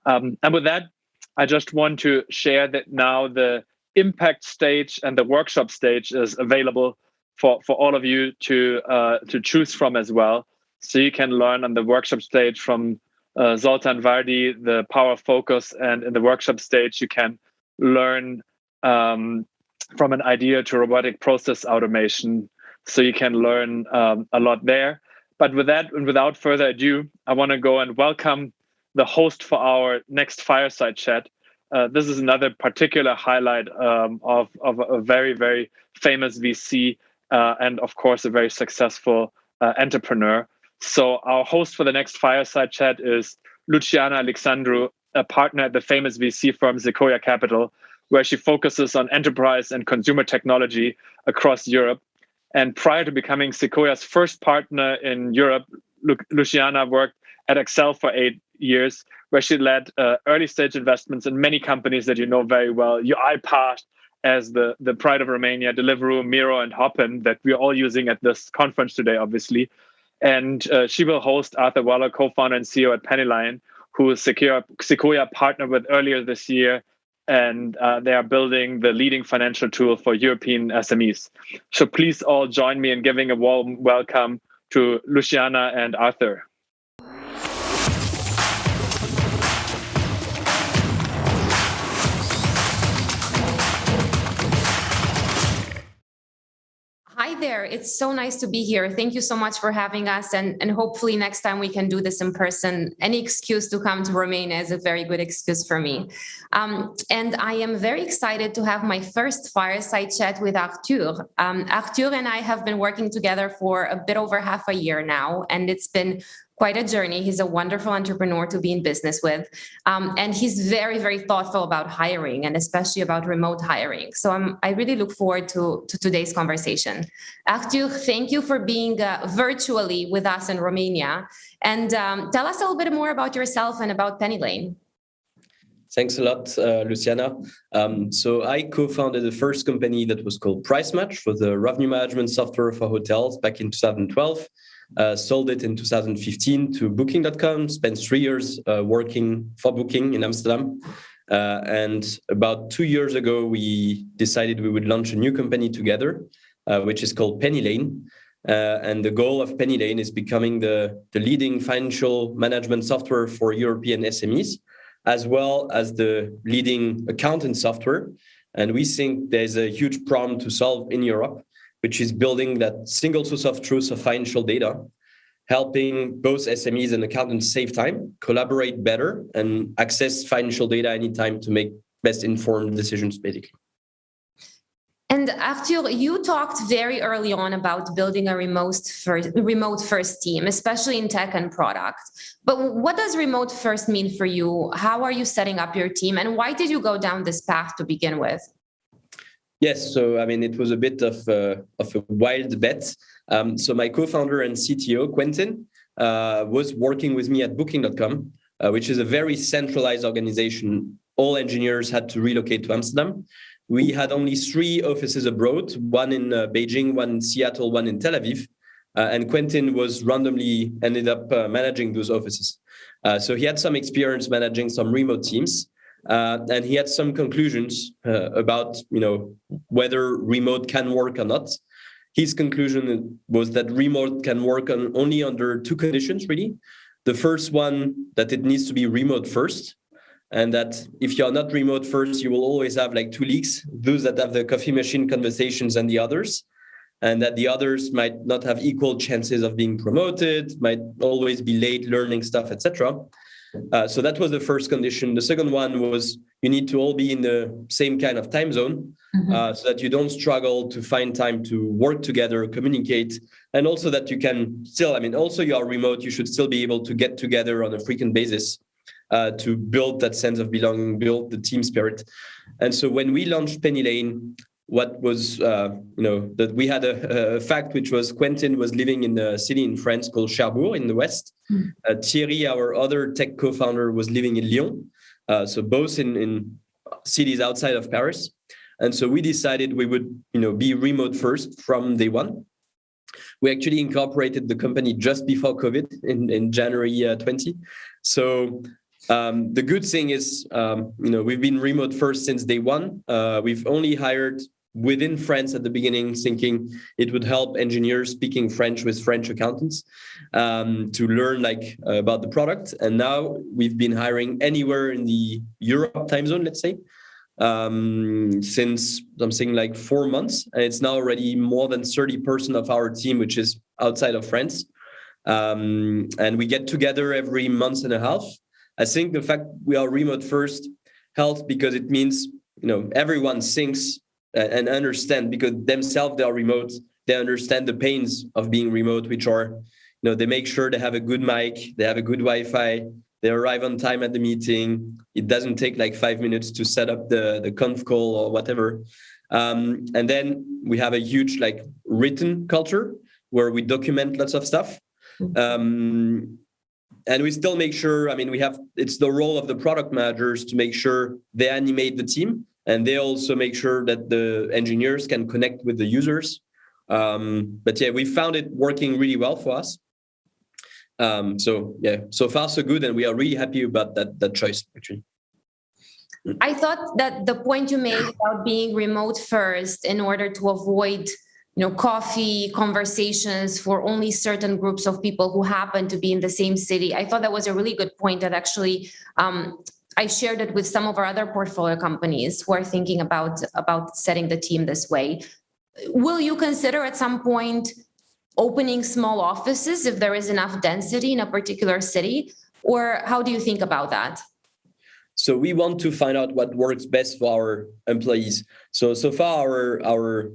And with that, I just want to share that now the impact stage and the workshop stage is available for all of you to choose from as well. So you can learn on the workshop stage from Zoltan Vardi, the power of focus, and in the workshop stage you can learn from an idea to robotic process automation. So you can learn a lot there. But with that, and without further ado, I want to go and welcome the host for our next fireside chat. This is another particular highlight of a very, very famous VC and, of course, a very successful entrepreneur. So our host for the next fireside chat is Luciana Lixandru, a partner at the famous VC firm Sequoia Capital, where she focuses on enterprise and consumer technology across Europe. And prior to becoming Sequoia's first partner in Europe, Luciana worked at Excel for 8 years, where she led early stage investments in many companies that you know very well. UiPath as the pride of Romania, Deliveroo, Miro, and Hopin that we're all using at this conference today, obviously. And she will host Arthur Waller, co-founder and CEO at Pennylane, who Sequoia partnered with earlier this year. And they are building the leading financial tool for European SMEs. So please all join me in giving a warm welcome to Luciana and Arthur. Hi there. It's so nice to be here. Thank you so much for having us. And hopefully next time we can do this in person. Any excuse to come to Romania is a very good excuse for me. And I am very excited to have my first fireside chat with Arthur. Arthur and I have been working together for a bit over half a year now, and it's been quite a journey. He's a wonderful entrepreneur to be in business with. And he's very, very thoughtful about hiring and especially about remote hiring. So I really look forward to today's conversation. Arthur, thank you for being virtually with us in Romania. And tell us a little bit more about yourself and about Pennylane. Thanks a lot, Luciana. So I co-founded the first company that was called PriceMatch, was a revenue management software for hotels back in 2012. Sold it in 2015 to Booking.com, spent 3 years working for Booking in Amsterdam. And about 2 years ago, we decided we would launch a new company together, which is called Pennylane. And the goal of Pennylane is becoming the leading financial management software for European SMEs, as well as the leading accountant software. And we think there's a huge problem to solve in Europe, which is building that single source of truth of financial data, helping both SMEs and accountants save time, collaborate better, and access financial data anytime to make best informed decisions, basically. And Arthur, you talked very early on about building a remote first team, especially in tech and product. But what does remote first mean for you? How are you setting up your team? And why did you go down this path to begin with? Yes, so I mean, it was a bit of a wild bet. So my co-founder and CTO, Quentin, was working with me at Booking.com, which is a very centralized organization. All engineers had to relocate to Amsterdam. We had only 3 offices abroad, one in Beijing, one in Seattle, one in Tel Aviv. And Quentin was randomly ended up managing those offices. So he had some experience managing some remote teams. And he had some conclusions about, whether remote can work or not. His conclusion was that remote can work only under 2 conditions, really. The first one, that it needs to be remote first, and that if you're not remote first, you will always have like 2 leagues, those that have the coffee machine conversations and the others, and that the others might not have equal chances of being promoted, might always be late learning stuff, etc. So that was the first condition. The second one was you need to all be in the same kind of time zone, so that you don't struggle to find time to work together, communicate, and also that you can still, also you are remote, you should still be able to get together on a frequent basis to build that sense of belonging, build the team spirit. And so when we launched Pennylane, what was, that we had a fact, which was Quentin was living in a city in France called Cherbourg in the west. Thierry, our other tech co-founder, was living in Lyon. So both in cities outside of Paris. And so we decided we would, be remote first from day one. We actually incorporated the company just before COVID in January 20. So The good thing is, we've been remote first since day one. We've only hired within France at the beginning, thinking it would help engineers speaking French with French accountants to learn about the product. And now we've been hiring anywhere in the Europe time zone, let's say, since something like 4 months. And it's now already more than 30% of our team, which is outside of France. And we get together every month and a half. I think the fact we are remote first helps because it means, everyone thinks and understand, because themselves they are remote, they understand the pains of being remote, which are, they make sure they have a good mic, they have a good Wi-Fi, they arrive on time at the meeting. It doesn't take like 5 minutes to set up the conf call or whatever. And then we have a huge written culture where we document lots of stuff. And we still make sure, it's the role of the product managers to make sure they animate the team. And they also make sure that the engineers can connect with the users. But yeah, we found it working really well for us. So far so good. And we are really happy about that choice, actually. I thought that the point you made about being remote first in order to avoid coffee conversations for only certain groups of people who happen to be in the same city. I thought that was a really good point that actually I shared it with some of our other portfolio companies who are thinking about setting the team this way. Will you consider at some point opening small offices if there is enough density in a particular city? Or how do you think about that? So we want to find out what works best for our employees. So far our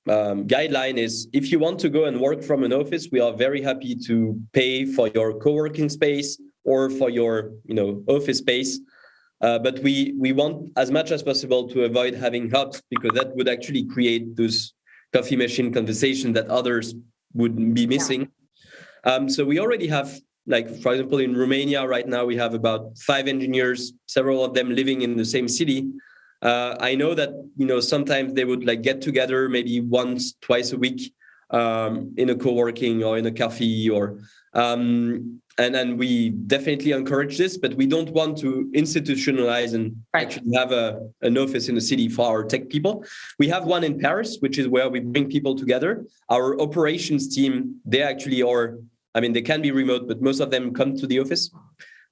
guideline is, if you want to go and work from an office, we are very happy to pay for your co-working space or for your office space. But we want as much as possible to avoid having hubs, because that would actually create those coffee machine conversations that others would be missing. Yeah. So we already have, for example, in Romania right now, we have about 5 engineers, several of them living in the same city. I know that, sometimes they would get together maybe once, twice a week in a co-working or in a cafe and then we definitely encourage this, but we don't want to institutionalize and actually have an office in the city for our tech people. We have one in Paris, which is where we bring people together. Our operations team, they actually are, they can be remote, but most of them come to the office.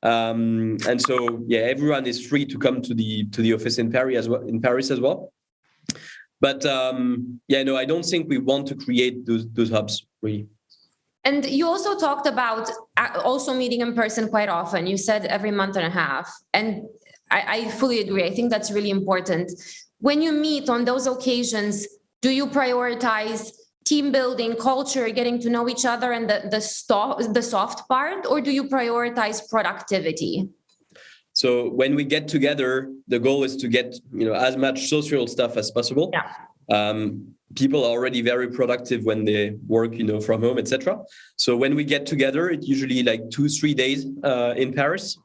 And so, yeah, everyone is free to come to the office in Paris as well. But I don't think we want to create those hubs, really. And you also talked about also meeting in person quite often. You said every month and a half. And I fully agree. I think that's really important. When you meet on those occasions, do you prioritize team building, culture, getting to know each other, and the soft part, or do you prioritize productivity? So when we get together, the goal is to get as much social stuff as possible. Yeah. People are already very productive when they work from home, etc. So when we get together, it's usually 2-3 days in Paris.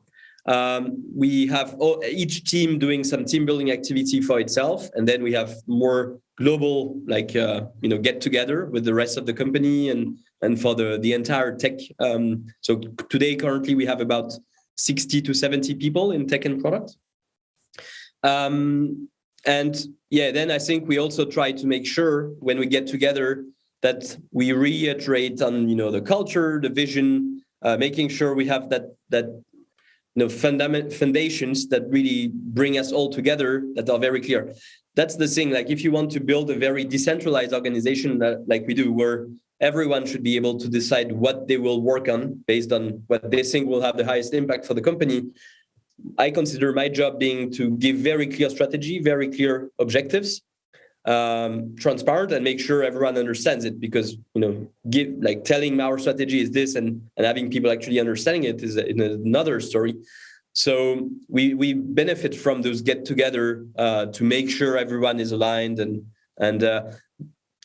We have each team doing some team building activity for itself, and then we have more global get together with the rest of the company and for the entire tech. So today currently we have about 60 to 70 people in tech and product. And yeah, then I think we also try to make sure when we get together that we reiterate on the culture, the vision, making sure we have that foundations that really bring us all together, that are very clear. That's the thing. If you want to build a very decentralized organization like we do, where everyone should be able to decide what they will work on based on what they think will have the highest impact for the company, I consider my job being to give very clear strategy, very clear objectives, transparent, and make sure everyone understands it. Because telling our strategy is this and having people actually understanding it is another story. So we benefit from those get-together to make sure everyone is aligned, and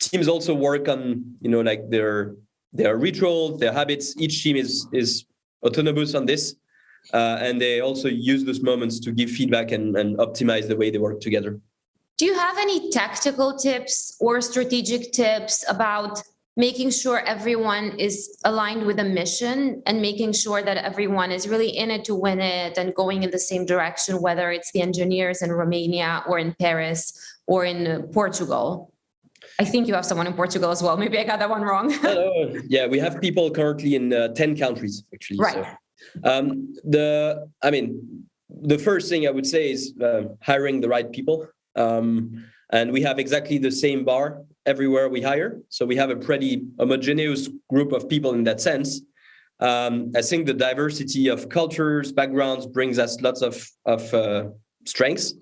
teams also work on their rituals, their habits. Each team is autonomous on this. And they also use those moments to give feedback and optimize the way they work together. Do you have any tactical tips or strategic tips about making sure everyone is aligned with a mission and making sure that everyone is really in it to win it and going in the same direction, whether it's the engineers in Romania or in Paris or in Portugal. I think you have someone in Portugal as well. Maybe I got that one wrong. Yeah, we have people currently in 10 countries, actually. Right. So, the first thing I would say is hiring the right people. And we have exactly the same bar everywhere we hire. So we have a pretty homogeneous group of people in that sense. I think the diversity of cultures, backgrounds brings us lots of strengths,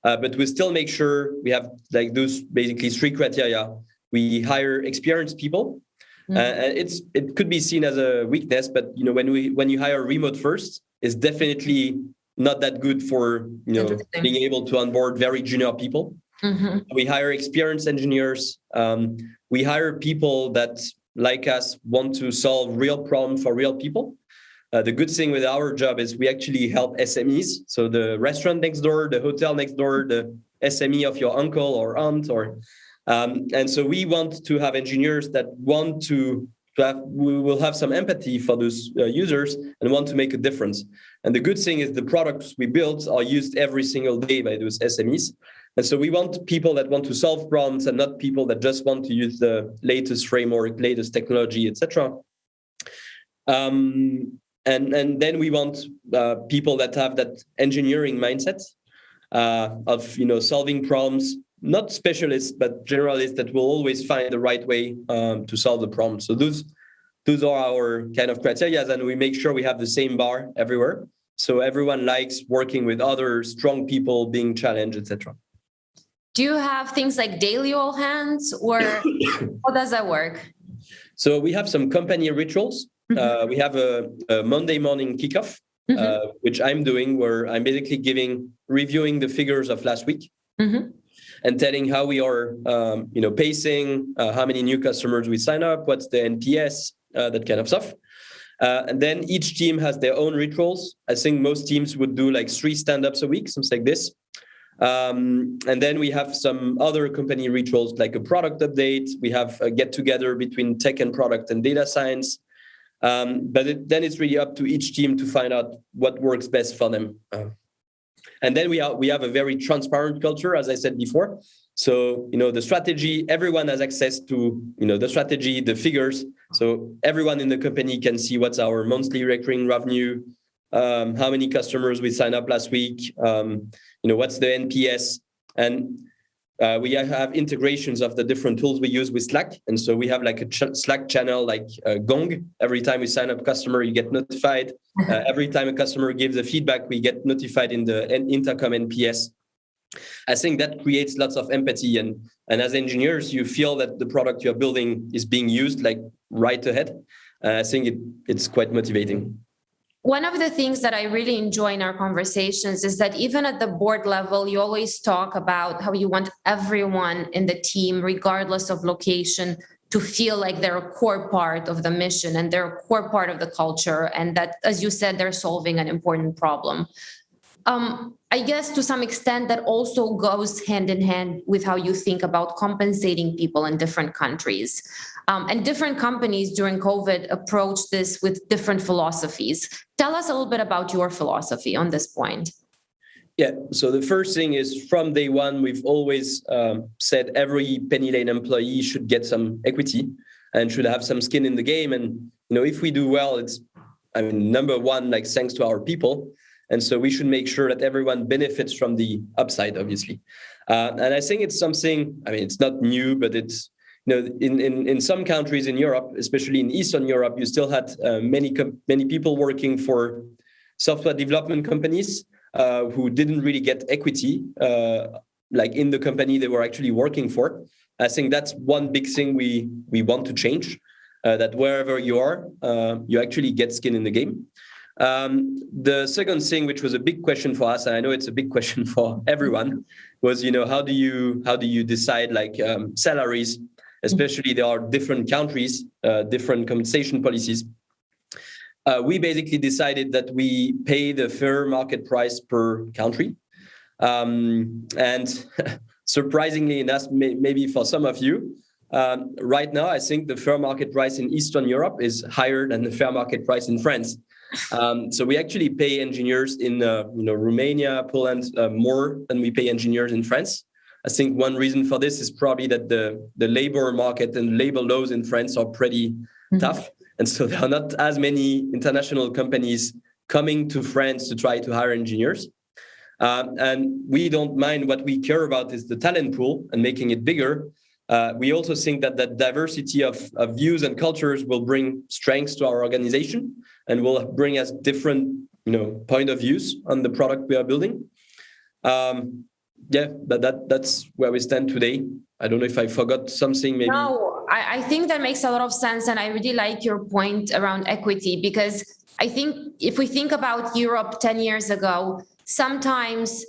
but we still make sure we have like those basically 3 criteria. We hire experienced people. It could be seen as a weakness, but when you hire remote first, it's definitely not that good for being able to onboard very junior people. We hire experienced engineers. We hire people that, like us, want to solve real problems for real people. The good thing with our job is we actually help SMEs. So the restaurant next door, the hotel next door, the SME of your uncle or aunt, and so we want to have engineers that want to we will have some empathy for those users and want to make a difference. And the good thing is the products we build are used every single day by those SMEs. And so we want people that want to solve problems and not people that just want to use the latest framework, latest technology, etc. And then we want people that have that engineering mindset of solving problems, not specialists, but generalists that will always find the right way to solve the problem. So those are our kind of criteria, and we make sure we have the same bar everywhere. So everyone likes working with other strong people, being challenged, etc. Do you have things like daily all hands, or how does that work? So we have some company rituals. We have a Monday morning kickoff, which I'm doing, where I'm basically reviewing the figures of last week and telling how we are, pacing, how many new customers we sign up, what's the NPS, that kind of stuff. And then each team has their own rituals. I think most teams would do like 3 stand-ups a week, something like this. And then we have some other company rituals like a product update. We have a get-together between tech and product and data science. But then it's really up to each team to find out what works best for them. And then we have a very transparent culture, as I said before. So, the strategy, everyone has access to, the strategy, the figures. So everyone in the company can see what's our monthly recurring revenue, how many customers we signed up last week, what's the NPS. And we have integrations of the different tools we use with Slack. And so we have like a Slack channel, like Gong. Every time we sign up a customer, you get notified. Every time a customer gives a feedback, we get notified in the intercom NPS. I think that creates lots of empathy. And as engineers, you feel that the product you're building is being used like right ahead. I think it's quite motivating. One of the things that I really enjoy in our conversations is that even at the board level, you always talk about how you want everyone in the team, regardless of location, to feel like they're a core part of the mission and they're a core part of the culture. And that, as you said, they're solving an important problem. I guess to some extent that also goes hand in hand with how you think about compensating people in different countries. And different companies during COVID approached this with different philosophies. Tell us a little bit about your philosophy on this point. Yeah, so the first thing is from day one, we've always said every Pennylane employee should get some equity and should have some skin in the game. And, if we do well, it's, number one, like thanks to our people. And so we should make sure that everyone benefits from the upside, obviously. And I think it's something, it's not new, but it's, in some countries in Europe, especially in Eastern Europe, you still had many people working for software development companies who didn't really get equity, like in the company they were actually working for. I think that's one big thing we want to change, that wherever you are, you actually get skin in the game. The second thing, which was a big question for us, and I know it's a big question for everyone, was how do you decide like salaries? Especially there are different countries, different compensation policies. We basically decided that we pay the fair market price per country, and surprisingly enough, maybe for some of you, Right now, I think the fair market price in Eastern Europe is higher than the fair market price in France. So we actually pay engineers in Romania, Poland more than we pay engineers in France. I think one reason for this is probably that the labor market and labor laws in France are pretty tough. And so there are not as many international companies coming to France to try to hire engineers. And we don't mind. What we care about is the talent pool and making it bigger. We also think that that diversity of views and cultures will bring strengths to our organization and will bring us different, point of views on the product we are building. That's where we stand today. I don't know if I forgot something, maybe. No, I think that makes a lot of sense. And I really like your point around equity, because I think if we think about Europe 10 years ago, sometimes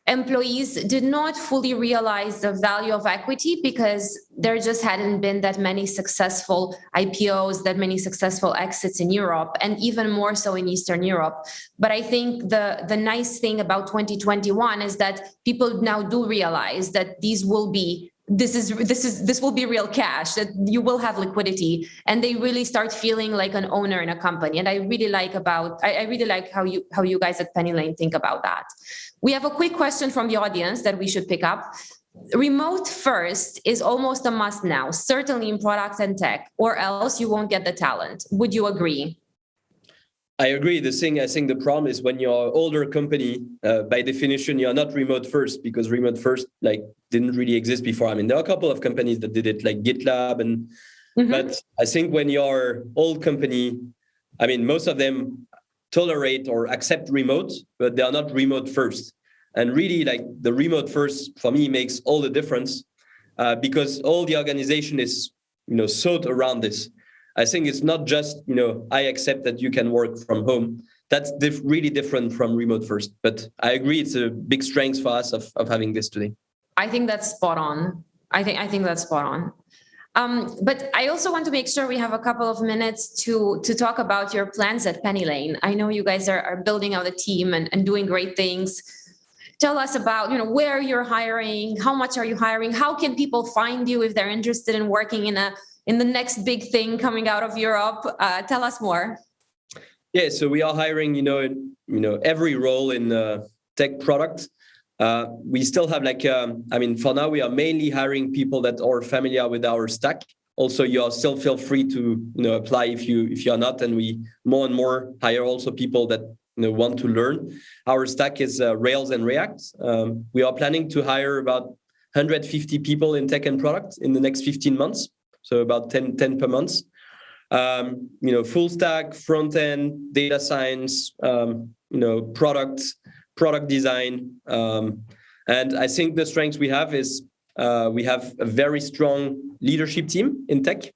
employees did not fully realize the value of equity because there just hadn't been that many successful IPOs, that many successful exits in Europe, and even more so in Eastern Europe. But I think the nice thing about 2021 is that people now do realize that this will be real cash, that you will have liquidity, and they really start feeling like an owner in a company. And I really like how you guys at Pennylane think about that. We have a quick question from the audience that we should pick up. Remote first is almost a must now, certainly in product and tech, or else you won't get the talent. Would you agree? I agree. I think the problem is when you're an older company, by definition, you're not remote first, because remote first didn't really exist before. I mean, there are a couple of companies that did it, like GitLab, but I think when you're old company, I mean, most of them tolerate or accept remote, but they are not remote first. And really, the remote first for me makes all the difference, because all the organization is, thought around this. I think it's not just, I accept that you can work from home. That's really different from remote first. But I agree, it's a big strength for us of having this today. I think that's spot on. I think that's spot on. But I also want to make sure we have a couple of minutes to talk about your plans at Pennylane. I know you guys are building out a team and doing great things. Tell us about, where you're hiring, how much are you hiring, how can people find you if they're interested in working in the next big thing coming out of Europe. Tell us more. Yeah, so we are hiring, every role in tech product. We still have for now, we are mainly hiring people that are familiar with our stack. Also, you are still feel free to, apply if you are not, and we more and more hire also people that want to learn. Our stack is Rails and React. We are planning to hire about 150 people in tech and product in the next 15 months. So about 10 per month. Full stack, front end, data science, product design. And I think the strengths we have is we have a very strong leadership team in tech.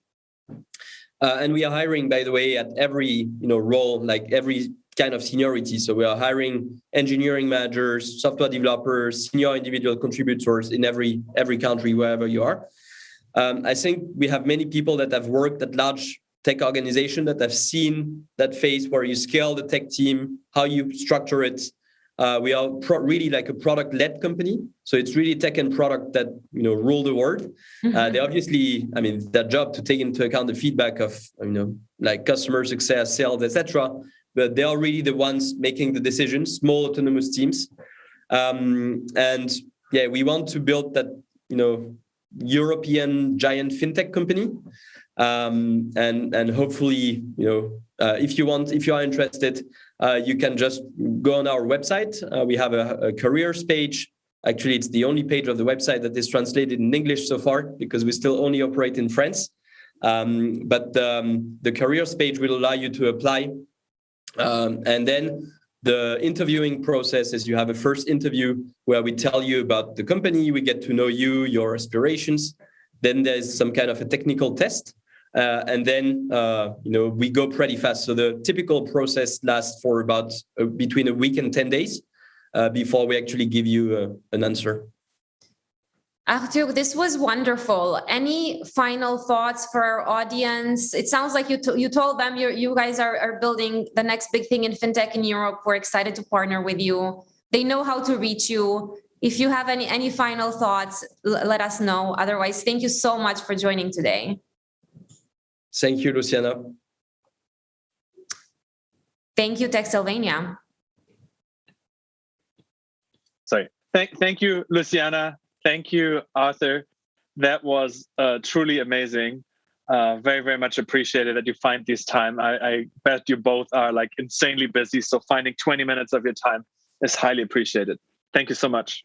And we are hiring, by the way, at every role, every kind of seniority. So we are hiring engineering managers, software developers, senior individual contributors in every country, wherever you are. I think we have many people that have worked at large tech organizations that have seen that phase where you scale the tech team, how you structure it. We are really like a product-led company. So it's really tech and product that, rule the world. They obviously, their job to take into account the feedback of, customer success, sales, etc. But they are really the ones making the decisions, small autonomous teams. We want to build that, European giant fintech company, and hopefully, if you are interested, you can just go on our website. We have a careers page. Actually, it's the only page of the website that is translated in English so far, because we still only operate in France. But the careers page will allow you to apply, and then the interviewing process is you have a first interview where we tell you about the company, we get to know you, your aspirations. Then there's some kind of a technical test. And then, we go pretty fast. So the typical process lasts for about between a week and 10 days before we actually give you an answer. Arthur, this was wonderful. Any final thoughts for our audience? It sounds like you told them you guys are building the next big thing in fintech in Europe. We're excited to partner with you. They know how to reach you. if you have any final thoughts, let us know. Otherwise, thank you so much for joining today. Thank you, Luciana. Thank you, Techsylvania. Sorry. Thank you, Luciana. Thank you, Arthur. That was truly amazing. Very, very much appreciated that you find this time. I bet you both are like insanely busy. So finding 20 minutes of your time is highly appreciated. Thank you so much.